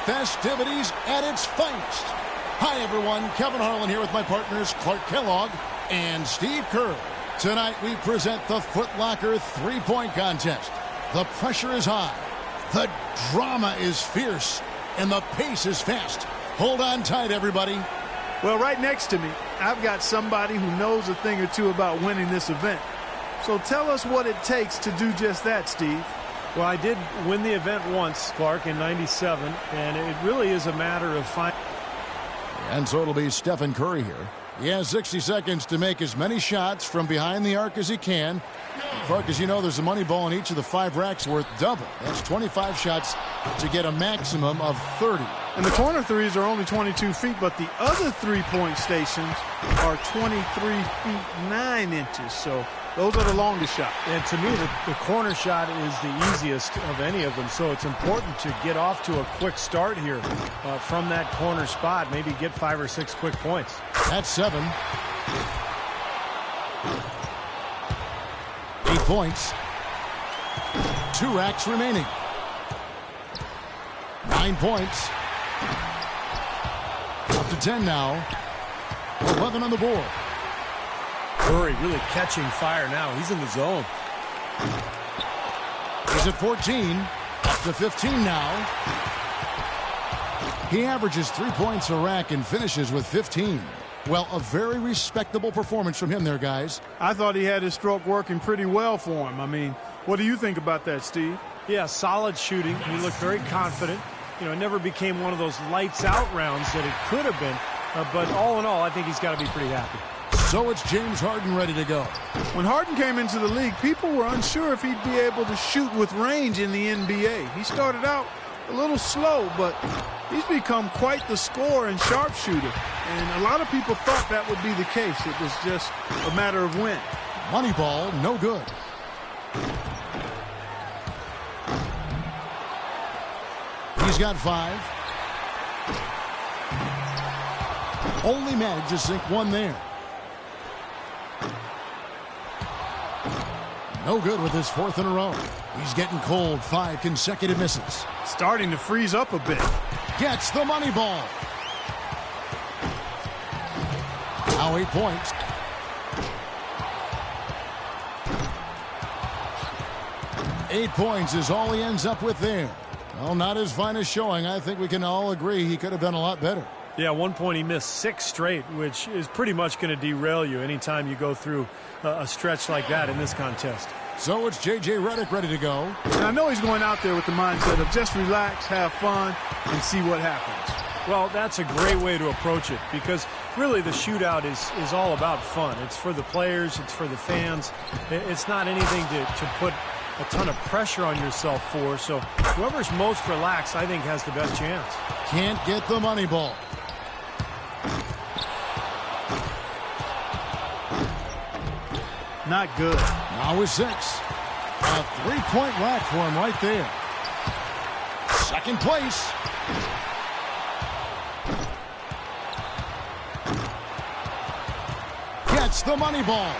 festivities at its finest. Hi, everyone. Kevin Harlan here with my partners Clark Kellogg and Steve Kerr. Tonight, we present the Foot Locker three-point contest. The pressure is high. The drama is fierce. And the pace is fast. Hold on tight, everybody. Well, right next to me, I've got somebody who knows a thing or two about winning this event. So tell us what it takes to do just that, Steve. Well, I did win the event once, Clark, in '97, and it really is a matter of finding. And so it'll be Stephen Curry here. He has 60 seconds to make as many shots from behind the arc as he can. Clark, as you know, there's a money ball in each of the 5 racks worth double. That's 25 shots to get a maximum of 30. And the corner threes are only 22 feet, but the other three-point stations are 23 feet 9 inches. So those are the longest shots. And to me, the corner shot is the easiest of any of them. So it's important to get off to a quick start here from that corner spot. Maybe get 5 or 6 quick points. That's 7. 8 points. 2 racks remaining. 9 points. Up to 10 now. 11 on the board. Curry really catching fire now. He's in the zone. He's at 14. Up to 15 now. He averages 3 points a rack and finishes with 15. Well, a very respectable performance from him there, guys. I thought he had his stroke working pretty well for him. I mean, what do you think about that, Steve? Yeah, solid shooting. He looked very confident. You know, it never became one of those lights-out rounds that it could have been. But all in all, I think he's got to be pretty happy. So it's James Harden ready to go. When Harden came into the league, people were unsure if he'd be able to shoot with range in the NBA. He started out a little slow, but he's become quite the scorer and sharpshooter. And a lot of people thought that would be the case. It was just a matter of when. Money ball, no good. He's got 5. Only managed to sink 1 there. No good with his 4th in a row. He's getting cold. 5 consecutive misses. Starting to freeze up a bit. Gets the money ball. Now 8 points. Eight points is all he ends up with there. Well, not his finest showing. I think we can all agree he could have done a lot better. Yeah, at one point he missed 6 straight, which is pretty much going to derail you anytime you go through a stretch like that in this contest. So it's J.J. Redick ready to go. And I know he's going out there with the mindset of just relax, have fun, and see what happens. Well, that's a great way to approach it because really the shootout is all about fun. It's for the players. It's for the fans. It's not anything to put a ton of pressure on yourself for. So whoever's most relaxed, I think, has the best chance. Can't get the money ball. Not good. Now with 6. A 3-point rack for him right there. Second place. Gets the money ball.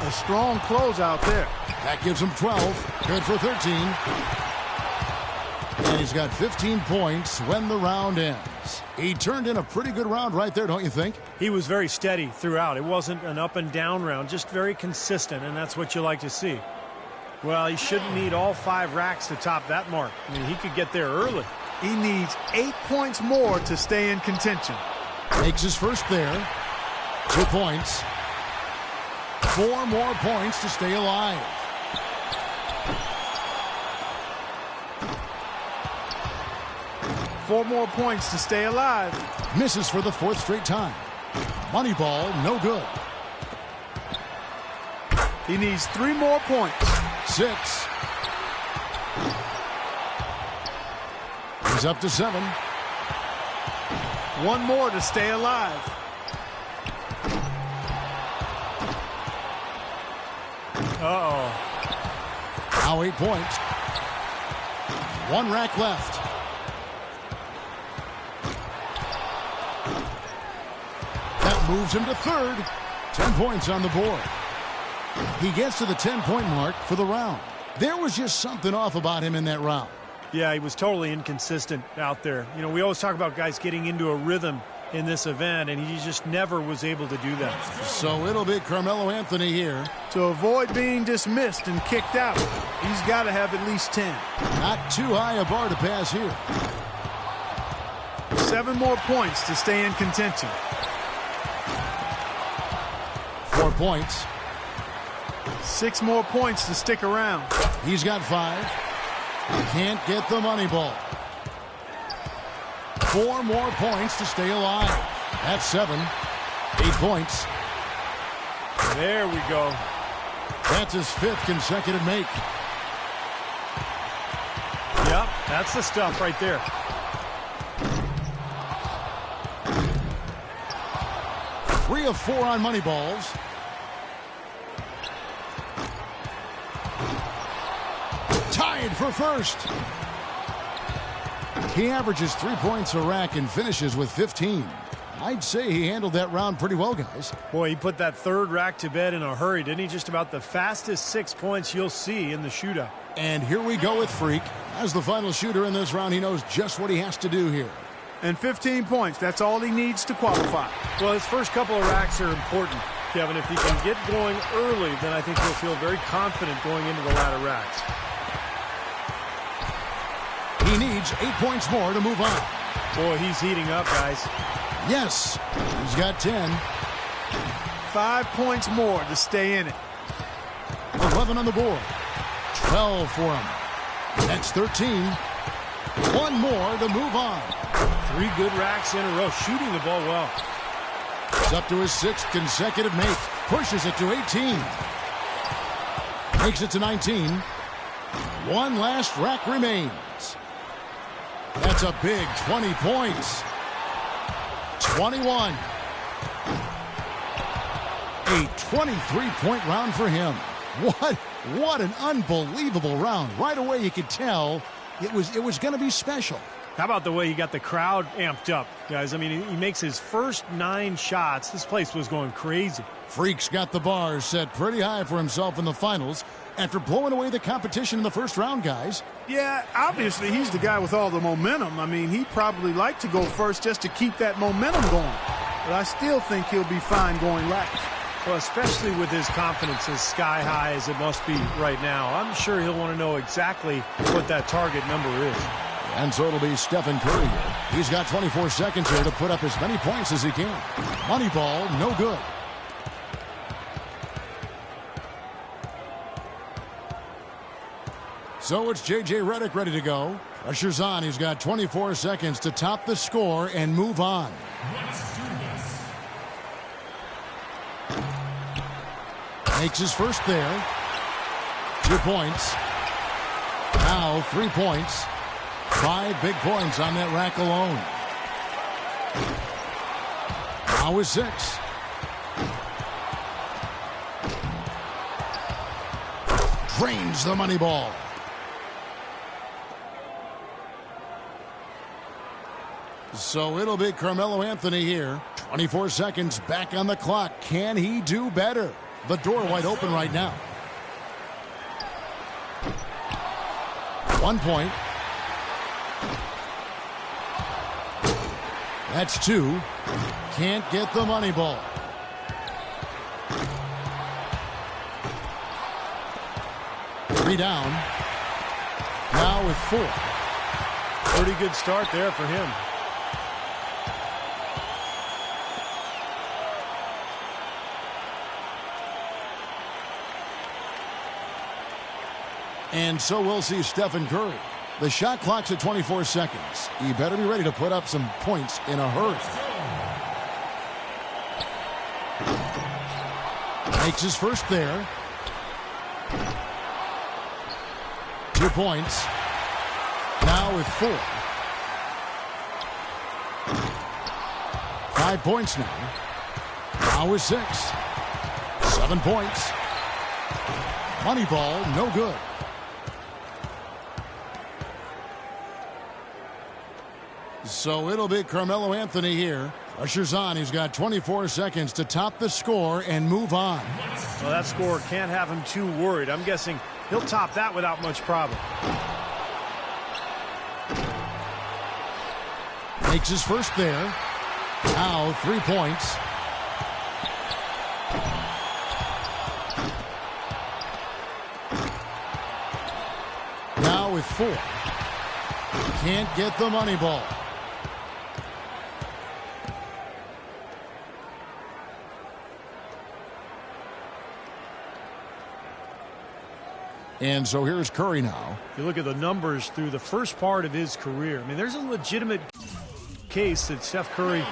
A strong closeout there. That gives him 12. Good for 13. And he's got 15 points when the round ends. He turned in a pretty good round right there, don't you think? He was very steady throughout. It wasn't an up and down round, just very consistent, and that's what you like to see. Well, he shouldn't need all 5 racks to top that mark. I mean, he could get there early. He needs 8 points more to stay in contention. Makes his first there. 2 points. 4 more points to stay alive. Four more points to stay alive. Misses for the 4th straight time. Money ball, no good. He needs 3 more points. 6. He's up to 7. 1 more to stay alive. Uh-oh. Now 8 points. 1 rack left. That moves him to 3rd. 10 points on the board. He gets to the 10-point mark for the round. There was just something off about him in that round. Yeah, he was totally inconsistent out there. You know, we always talk about guys getting into a rhythm in this event, and he just never was able to do that. So it'll be Carmelo Anthony here. To avoid being dismissed and kicked out, he's got to have at least 10. Not too high a bar to pass here. 7 more points to stay in contention. 4 points. 6 more points to stick around. He's got 5. Can't get the money ball. 4 more points to stay alive. That's 7. 8 points. There we go. That's his 5th consecutive make. Yep, that's the stuff right there. Three of 4 on money balls. Tied for first. He averages 3 points a rack and finishes with 15. I'd say he handled that round pretty well, guys. Boy, he put that 3rd rack to bed in a hurry, didn't he? Just about the fastest 6 points you'll see in the shootout. And here we go with Freak. As the final shooter in this round, he knows just what he has to do here. And 15 points, that's all he needs to qualify. Well, his first couple of racks are important, Kevin. If he can get going early, then I think he'll feel very confident going into the latter racks. He needs 8 points more to move on. Boy, he's heating up, guys. Yes, he's got 10. 5 points more to stay in it. 11 on the board. 12 for him. That's 13. 1 more to move on. 3 good racks in a row, shooting the ball well. It's up to his 6th consecutive make. Pushes it to 18. Makes it to 19. 1 last rack remains. That's a big 20 points. 21. A 23-point round for him. What an unbelievable round. Right away you could tell it was going to be special. How about the way he got the crowd amped up, guys? I mean, he makes his first 9 shots. This place was going crazy. Freak's got the bars set pretty high for himself in the finals after blowing away the competition in the first round, guys. Yeah, obviously he's the guy with all the momentum. I mean, he'd probably like to go first just to keep that momentum going. But I still think he'll be fine going last. Well, especially with his confidence as sky high as it must be right now. I'm sure he'll want to know exactly what that target number is. And so it'll be Stephen Curry here. He's got 24 seconds here to put up as many points as he can. Money ball, no good. So it's J.J. Redick ready to go. Pressure's on. He's got 24 seconds to top the score and move on. Makes his first there. 2 points. Now 3 points. 5 big points on that rack alone. Now is 6. Drains the money ball. So it'll be Carmelo Anthony here. 24 seconds back on the clock. Can he do better? The door wide open right now. 1 point. That's 2. Can't get the money ball. Three down. Now with 4. Pretty good start there for him. And so we'll see Stephen Curry. The shot clock's at 24 seconds. He better be ready to put up some points in a hurry. Makes his first there. 2 points. Now with 4. 5 points now. Now with 6. 7 points. Money ball, no good. So it'll be Carmelo Anthony here. Pressure's on. He's got 24 seconds to top the score and move on. Well, that score can't have him too worried. I'm guessing he'll top that without much problem. Makes his first there. Now 3 points. Now with 4. Can't get the money ball. And so here's Curry now. You look at the numbers through the first part of his career. I mean, there's a legitimate case that Steph Curry.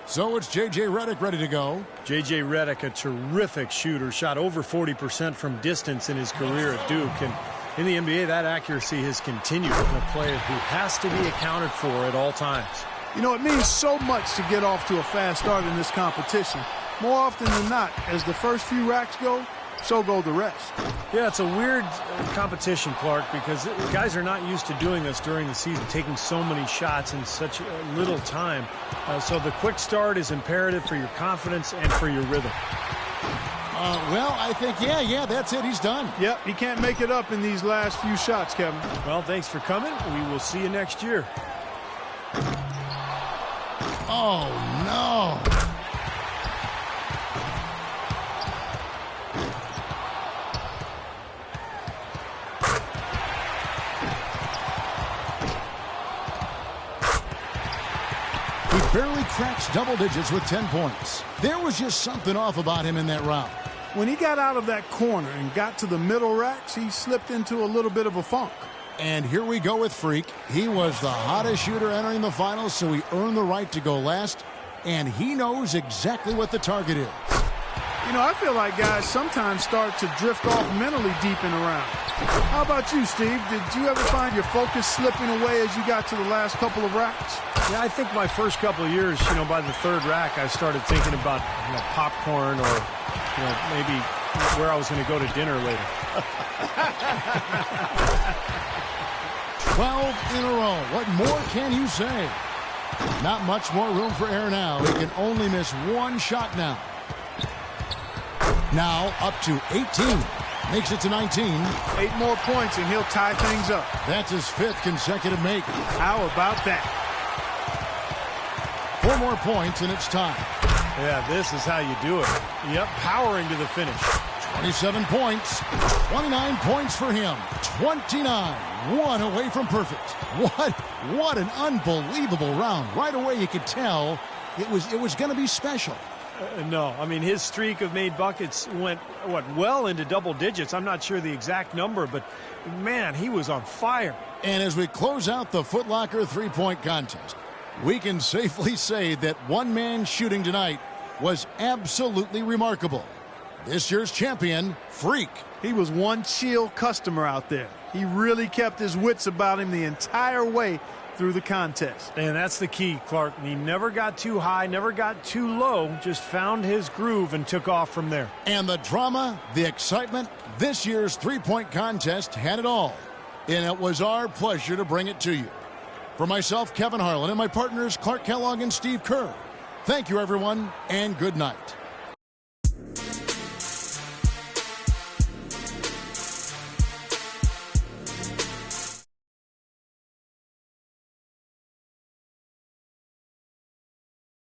So it's J.J. Redick ready to go. J.J. Redick, a terrific shooter, shot over 40% from distance in his career at Duke. And in the NBA, that accuracy has continued. And a player who has to be accounted for at all times. You know, it means so much to get off to a fast start in this competition. More often than not, as the first few racks go, so go the rest. Yeah, it's a weird competition, Clark, because guys are not used to doing this during the season, taking so many shots in such little time. So the quick start is imperative for your confidence and for your rhythm. Well, I think, yeah, that's it. He's done. Yep, he can't make it up in these last few shots, Kevin. Well, thanks for coming. We will see you next year. Oh, no. He barely cracks double digits with 10 points. There was just something off about him in that round. When he got out of that corner and got to the middle racks, he slipped into a little bit of a funk. And here we go with Freak. He was the hottest shooter entering the finals, so he earned the right to go last. And he knows exactly what the target is. You know, I feel like guys sometimes start to drift off mentally deep in a round. How about you, Steve? Did you ever find your focus slipping away as you got to the last couple of racks? Yeah, I think my first couple of years, by the third rack, I started thinking about popcorn or, maybe where I was going to go to dinner later. 12 in a row. What more can you say? Not much more room for error now. He can only miss one shot now. Now up to 18. Makes it to 19. 8 more points and he'll tie things up. That's his 5th consecutive make. How about that? 4 more points and it's time. Yeah, this is how you do it. Yep, powering to the finish. 27 points. 29 points for him. 29. 1 away from perfect. What an unbelievable round. Right away you could tell it was going to be special. No, I mean, his streak of made buckets went, well into double digits. I'm not sure the exact number, but, man, he was on fire. And as we close out the Foot Locker three-point contest, we can safely say that one man shooting tonight was absolutely remarkable. This year's champion, Freak. He was one chill customer out there. He really kept his wits about him the entire way through the contest. And that's the key, Clark. He never got too high, never got too low, just found his groove and took off from there. And the drama, the excitement, this year's three-point contest had it all. And it was our pleasure to bring it to you. For myself, Kevin Harlan, and my partners Clark Kellogg and Steve Kerr, thank you, everyone, and good night.